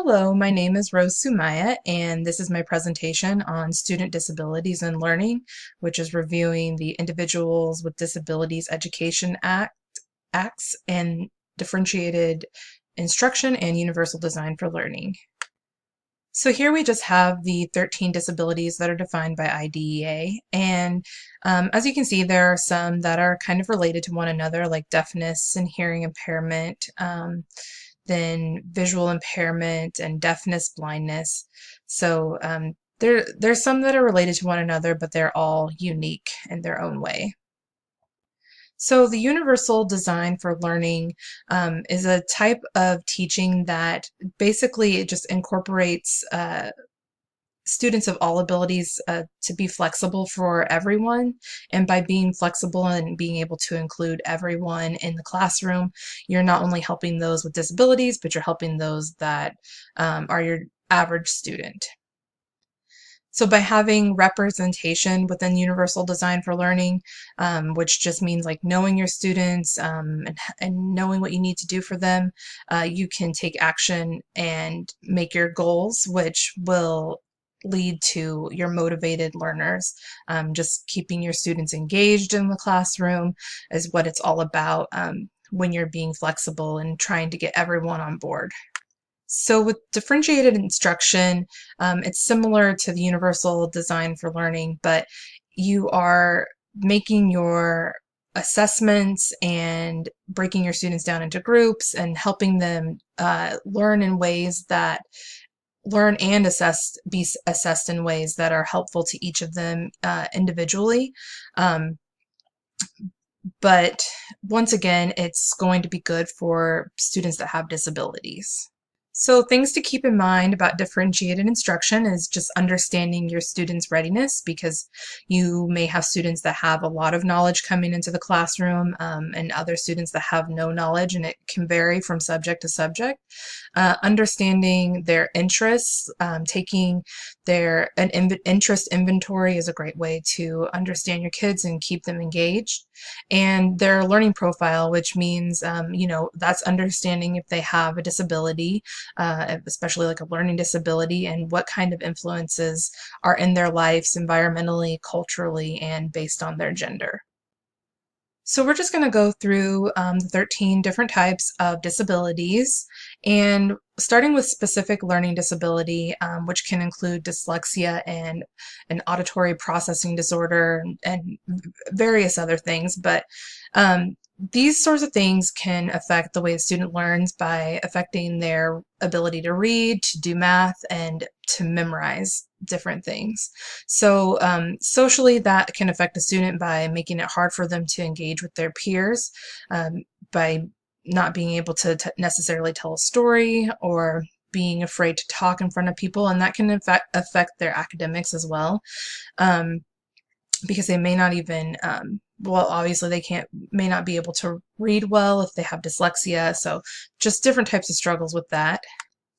Hello, my name is Rose Sumaya, and this is my presentation on student disabilities and learning, which is reviewing the Individuals with Disabilities Education Acts and differentiated instruction and universal design for learning. So here we just have the 13 disabilities that are defined by IDEA, and as you can see, there are some that are kind of related to one another, like deafness and hearing impairment, then visual impairment and deafness, blindness. So there's some that are related to one another, but they're all unique in their own way. So the universal design for learning is a type of teaching that basically it just incorporates students of all abilities to be flexible for everyone. And by being flexible and being able to include everyone in the classroom, you're not only helping those with disabilities, but you're helping those that are your average student. So by having representation within Universal Design for Learning, which just means like knowing your students and knowing what you need to do for them, you can take action and make your goals, which will lead to your motivated learners. Just keeping your students engaged in the classroom is what it's all about when you're being flexible and trying to get everyone on board. So with differentiated instruction, it's similar to the universal design for learning, but you are making your assessments and breaking your students down into groups and helping them learn in ways that learn and be assessed in ways that are helpful to each of them individually. But once again, it's going to be good for students that have disabilities. So things to keep in mind about differentiated instruction is just understanding your students' readiness, because you may have students that have a lot of knowledge coming into the classroom and other students that have no knowledge, and it can vary from subject to subject. Understanding their interests, taking an interest inventory is a great way to understand your kids and keep them engaged. And their learning profile, which means, that's understanding if they have a disability, especially like a learning disability, and what kind of influences are in their lives environmentally, culturally, and based on their gender. So we're just going to go through the 13 different types of disabilities, and starting with specific learning disability, which can include dyslexia and an auditory processing disorder and various other things. But these sorts of things can affect the way the student learns by affecting their ability to read, to do math, and to memorize different things. So socially, that can affect a student by making it hard for them to engage with their peers, by not being able to necessarily tell a story, or being afraid to talk in front of people, and that can affect their academics as well, because they may not even well, obviously they may not be able to read well if they have dyslexia. So just different types of struggles with that.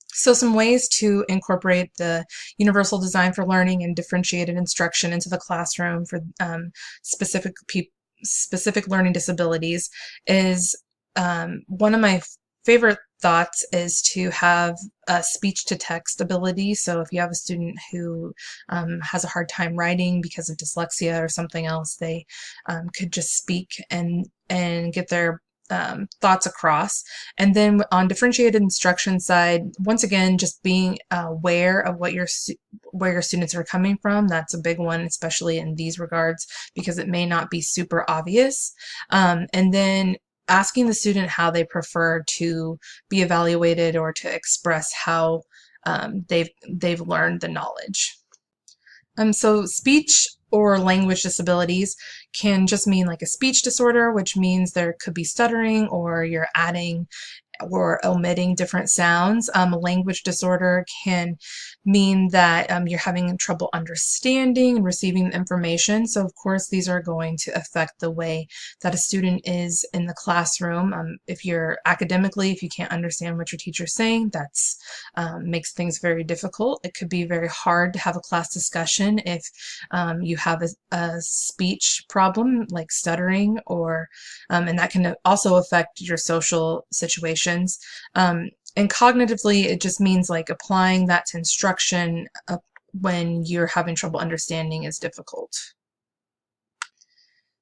So some ways to incorporate the universal design for learning and differentiated instruction into the classroom for specific learning disabilities is, one of my favorite thoughts is to have a speech to text ability. So if you have a student who has a hard time writing because of dyslexia or something else, they could just speak and get their thoughts across. And then on differentiated instruction side, once again, just being aware of where your students are coming from. That's a big one, especially in these regards, because it may not be super obvious. And then asking the student how they prefer to be evaluated or to express how they've learned the knowledge. So speech or language disabilities can just mean like a speech disorder, which means there could be stuttering, or you're adding or omitting different sounds. A language disorder can mean that you're having trouble understanding and receiving information. So of course, these are going to affect the way that a student is in the classroom. If you're academically, if you can't understand what your teacher's saying, that's makes things very difficult. It could be very hard to have a class discussion if you have a speech problem like stuttering, or and that can also affect your social situations. And cognitively, it just means like applying that to instruction when you're having trouble understanding is difficult.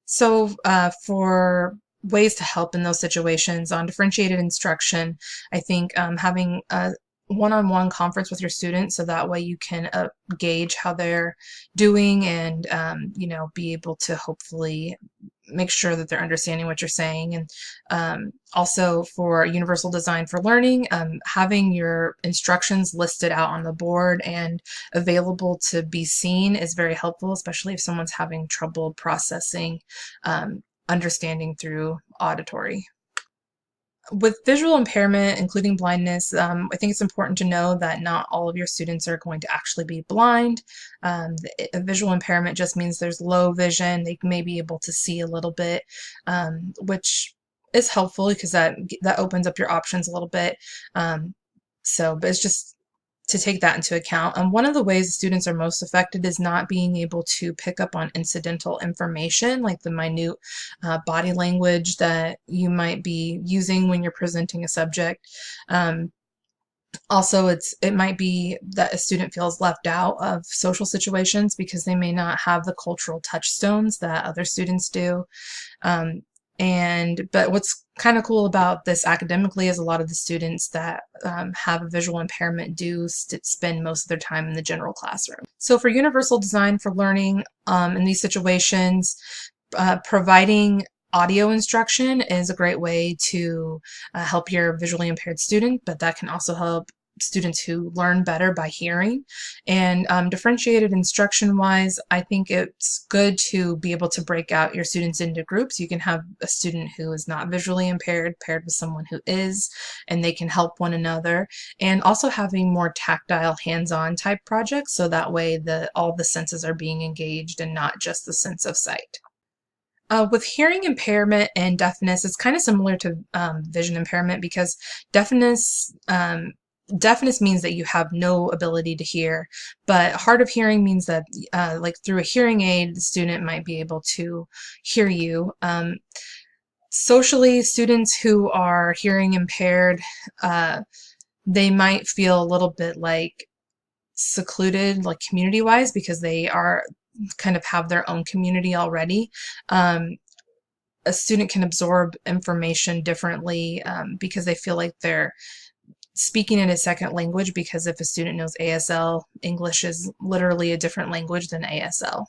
So for ways to help in those situations on differentiated instruction, I think having a one-on-one conference with your students so that way you can gauge how they're doing and be able to hopefully make sure that they're understanding what you're saying. And also for universal design for learning, having your instructions listed out on the board and available to be seen is very helpful, especially if someone's having trouble processing understanding through auditory. With visual impairment, including blindness, I think it's important to know that not all of your students are going to actually be blind. A visual impairment just means there's low vision. They may be able to see a little bit, which is helpful because that opens up your options a little bit. But it's just to take that into account. And one of the ways students are most affected is not being able to pick up on incidental information, like the minute body language that you might be using when you're presenting a subject. Also, it might be that a student feels left out of social situations because they may not have the cultural touchstones that other students do. But what's kind of cool about this academically is a lot of the students that have a visual impairment do spend most of their time in the general classroom. So for universal design for learning in these situations, providing audio instruction is a great way to help your visually impaired student, but that can also help students who learn better by hearing. And differentiated instruction wise, I think it's good to be able to break out your students into groups. You can have a student who is not visually impaired paired with someone who is, and they can help one another. And also having more tactile hands-on type projects, so that way all the senses are being engaged and not just the sense of sight. With hearing impairment and deafness, it's kind of similar to vision impairment because deafness deafness means that you have no ability to hear, but hard of hearing means that like through a hearing aid, the student might be able to hear you. Socially, students who are hearing impaired, they might feel a little bit like secluded, like community-wise, because they are kind of have their own community already. A student can absorb information differently because they feel like they're speaking in a second language, because if a student knows ASL, English is literally a different language than ASL.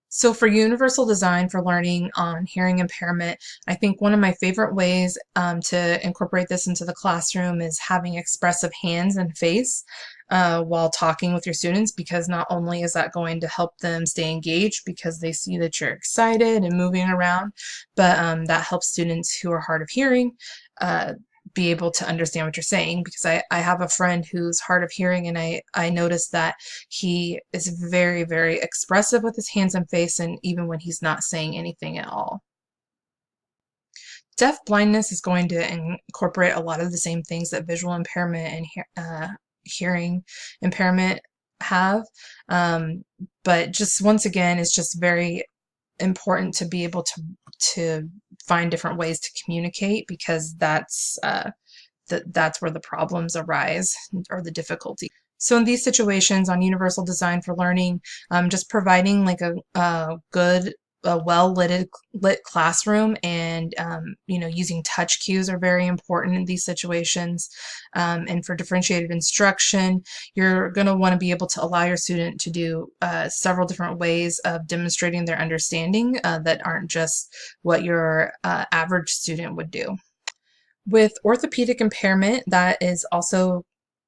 So for universal design for learning on hearing impairment, I think one of my favorite ways to incorporate this into the classroom is having expressive hands and face while talking with your students, because not only is that going to help them stay engaged because they see that you're excited and moving around, but that helps students who are hard of hearing be able to understand what you're saying, because I have a friend who's hard of hearing, and I noticed that he is very, very expressive with his hands and face, and even when he's not saying anything at all. Deaf blindness is going to incorporate a lot of the same things that visual impairment and hearing impairment have, but just once again, it's just very important to be able to find different ways to communicate, because that's where the problems arise, or the difficulty. So in these situations on universal design for learning, just providing like a good, lit classroom, and using touch cues are very important in these situations. And for differentiated instruction, you're going to want to be able to allow your student to do several different ways of demonstrating their understanding that aren't just what your average student would do. With orthopedic impairment, that is also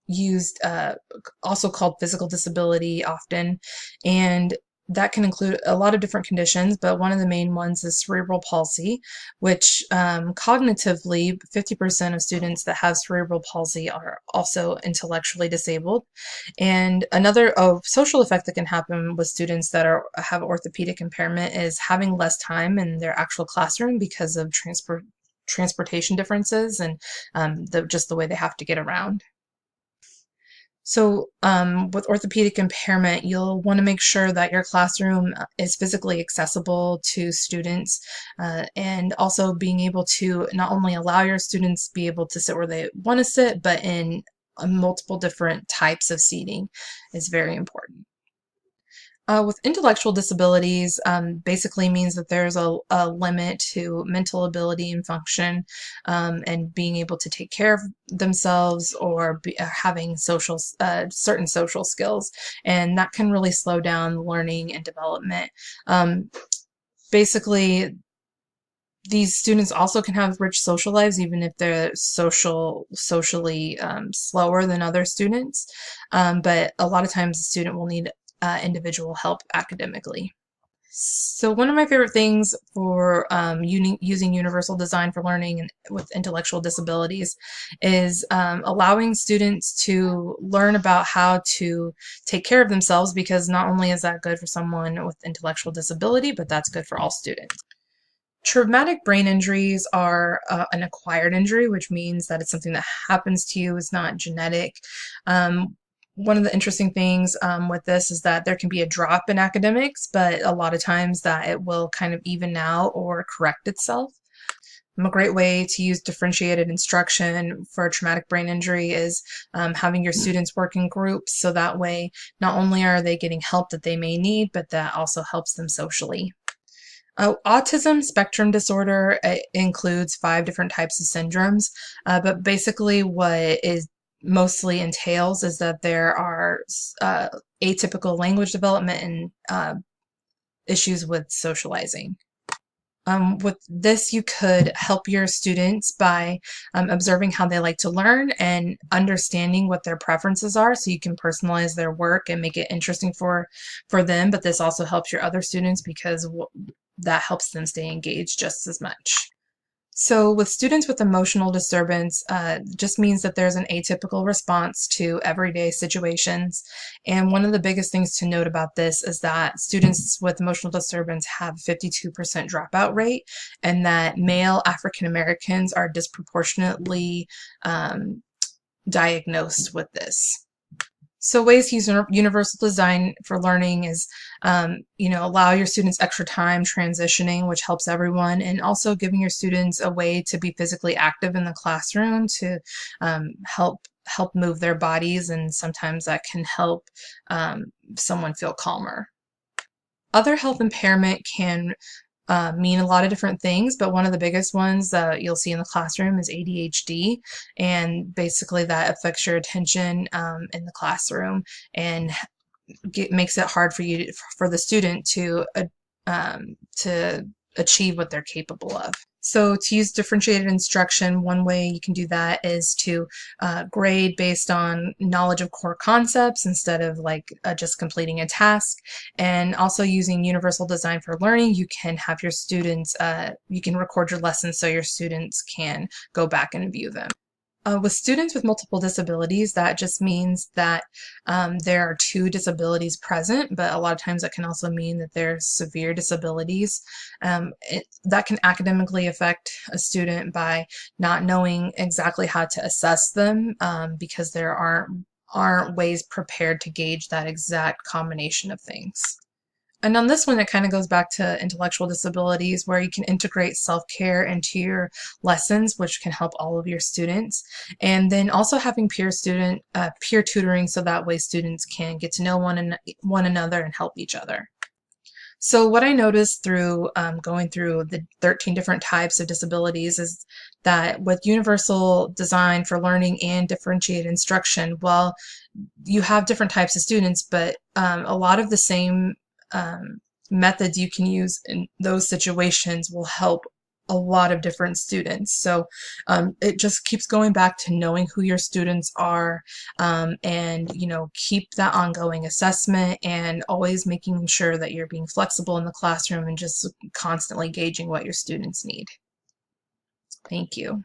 used, also called physical disability often, and that can include a lot of different conditions, but one of the main ones is cerebral palsy, which cognitively, 50% of students that have cerebral palsy are also intellectually disabled. And another social effect that can happen with students that have orthopedic impairment is having less time in their actual classroom because of transportation differences and just the way they have to get around. So, with orthopedic impairment, you'll want to make sure that your classroom is physically accessible to students, and also being able to not only allow your students to be able to sit where they want to sit, but in multiple different types of seating is very important. With intellectual disabilities, basically means that there's a limit to mental ability and function, and being able to take care of themselves or having certain social skills, and that can really slow down learning and development. Um, Basically, these students also can have rich social lives, even if they're socially slower than other students. But a lot of times, the student will need individual help academically. So one of my favorite things for using universal design for learning and with intellectual disabilities is allowing students to learn about how to take care of themselves, because not only is that good for someone with intellectual disability, but that's good for all students. Traumatic brain injuries are an acquired injury, which means that it's something that happens to you. It's not genetic. One of the interesting things with this is that there can be a drop in academics, but a lot of times that it will kind of even out or correct itself. A great way to use differentiated instruction for a traumatic brain injury is having your students work in groups, so that way not only are they getting help that they may need, but that also helps them socially. Autism spectrum disorder includes 5 different types of syndromes, but basically what it mostly entails is that there are atypical language development and issues with socializing. With this, you could help your students by observing how they like to learn and understanding what their preferences are, so you can personalize their work and make it interesting for them. But this also helps your other students, because that helps them stay engaged just as much. So with students with emotional disturbance, just means that there's an atypical response to everyday situations. And one of the biggest things to note about this is that students with emotional disturbance have 52% dropout rate, and that male African Americans are disproportionately diagnosed with this. So ways to use universal design for learning is, allow your students extra time transitioning, which helps everyone, and also giving your students a way to be physically active in the classroom to help move their bodies, and sometimes that can help someone feel calmer. Other health impairment can mean a lot of different things, but one of the biggest ones that you'll see in the classroom is ADHD, and basically that affects your attention in the classroom, and makes it hard for the student to achieve what they're capable of. So to use differentiated instruction, one way you can do that is to grade based on knowledge of core concepts instead of just completing a task. And also using universal design for learning, you can have your students, you can record your lessons so your students can go back and view them. With students with multiple disabilities, that just means that there are 2 disabilities present, but a lot of times that can also mean that there's severe disabilities. That can academically affect a student by not knowing exactly how to assess them, because there aren't ways prepared to gauge that exact combination of things. And on this one, it kind of goes back to intellectual disabilities, where you can integrate self-care into your lessons, which can help all of your students. And then also having peer tutoring, so that way students can get to know one another and help each other. So what I noticed through going through the 13 different types of disabilities is that with universal design for learning and differentiated instruction, well, you have different types of students, but a lot of the same methods you can use in those situations will help a lot of different students. So it just keeps going back to knowing who your students are, and keep that ongoing assessment, and always making sure that you're being flexible in the classroom and just constantly gauging what your students need. Thank you.